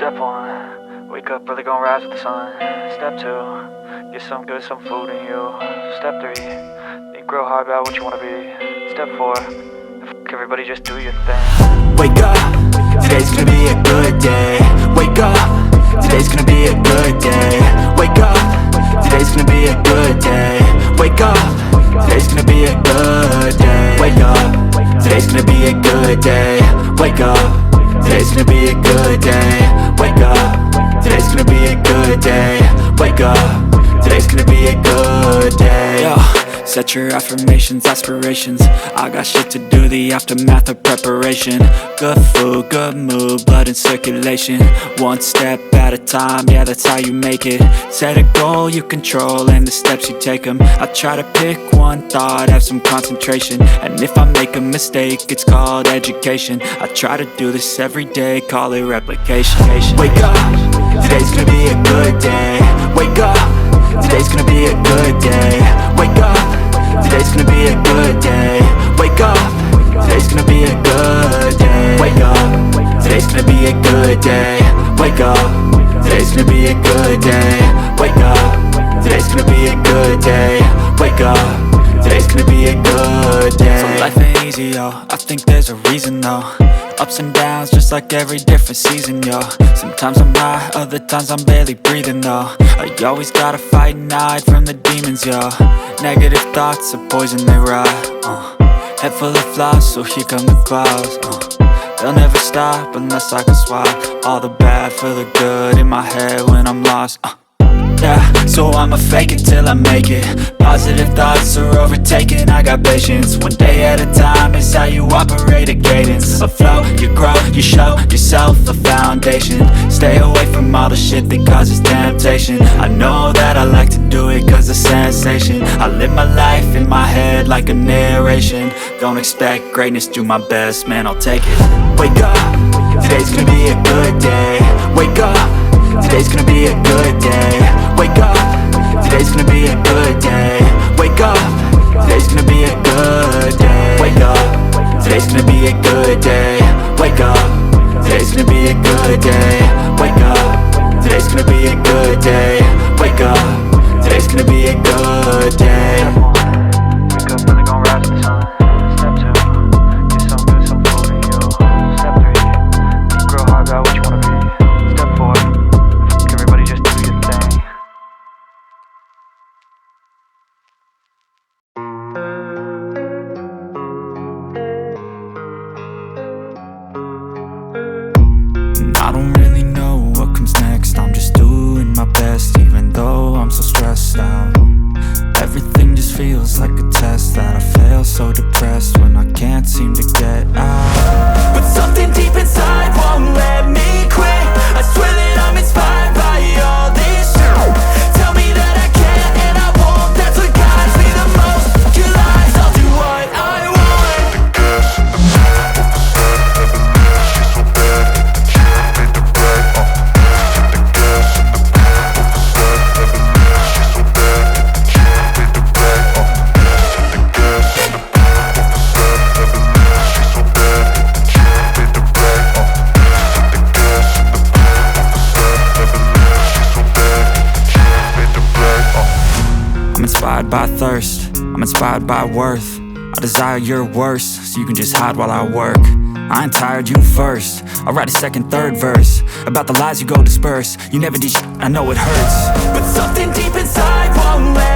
Step 1, wake up early, gonna rise with the sun. Step 2, get some good, some food in you. Step 3, think real hard about what you wanna be. Step 4, everybody just do your thing. Wake up, today's gonna be a good day. Wake up, today's gonna be a good day. Wake up, today's gonna be a good day. Wake up, today's gonna be a good day. Wake up, today's gonna be a good day. Wake up, today's gonna be a good day. Wake up, today's gonna be a good day. Wake up, today's gonna be a good day. Yo, set your affirmations, aspirations. I got shit to do, the aftermath of preparation. Good food, good mood, blood in circulation. One step at a time, yeah, that's how you make it. Set a goal you control and the steps you take them. I try to pick one thought, have some concentration. And if I make a mistake, it's called education. I try to do this every day, call it replication. Wake up, today's gonna be a good day. Wake up, today's gonna be a good day. Wake up, today's gonna be a good day. Wake up, today's gonna be a good day. Wake up, today's gonna be a good day. Wake up, today's gonna be a good day. Wake up, today's gonna be a good day. Wake up, today's gonna be a good day. So life ain't easy, yo, I think there's a reason though. Ups and downs, just like every different season, yo. Sometimes I'm high, other times I'm barely breathing, though. I always gotta fight and hide from the demons, yo. Negative thoughts are poison, they rot. Head full of flaws, so here come the clouds. They'll never stop unless I can swap all the bad for the good in my head when I'm lost. Yeah, so I'ma fake it till I make it. Positive thoughts are overtaken, I got patience. One day at a time is how you operate a cadence. A flow, you grow, you show yourself a foundation. Stay away from all the shit that causes temptation. I know that I like to do it cause it's sensation. I live my life in my head like a narration. Don't expect greatness, do my best, man, I'll take it. Wake up, today's gonna be a good day. Wake up, today's gonna be a good day. Wake up, today's gonna be a good day. Wake up, today's gonna be a good day. Wake up, today's gonna be a good day. Wake up, today's gonna be a good day. Wake up, today's gonna be a good day. Wake up, today's gonna be a good day. Wake up early, gonna rise with the sun. Step 2, get some good, some food in you. Step 3, think real hard about what you wanna be. Step 4, everybody just do your thing. I don't really know what comes next. I'm just doing my best, even though I'm so stressed out. Everything just feels like a test that I fail, so depressed when I can't seem to get out. But something deep inside won't let me quit. I swear that I'm inspired by all this shit. Tell me that I can and I won't. That's what guides me the most. Your lies, I'll do what I want. The gas in the back of the set, never leave. She's so bad, can't make the right. The gas in the back of the set, never leave. She's so bad, can't make the right. The gas in the back of the set, never leave. She's so bad, can't make the right. The gas in the back of the set, never leave. She's so bad, can't make the right. I'm inspired by thirst, I'm inspired by worth. I desire your worst, so you can just hide while I work. I ain't tired, you first. I'll write a second, third verse about the lies you go disperse. You never did shit, I know it hurts. But something deep inside won't let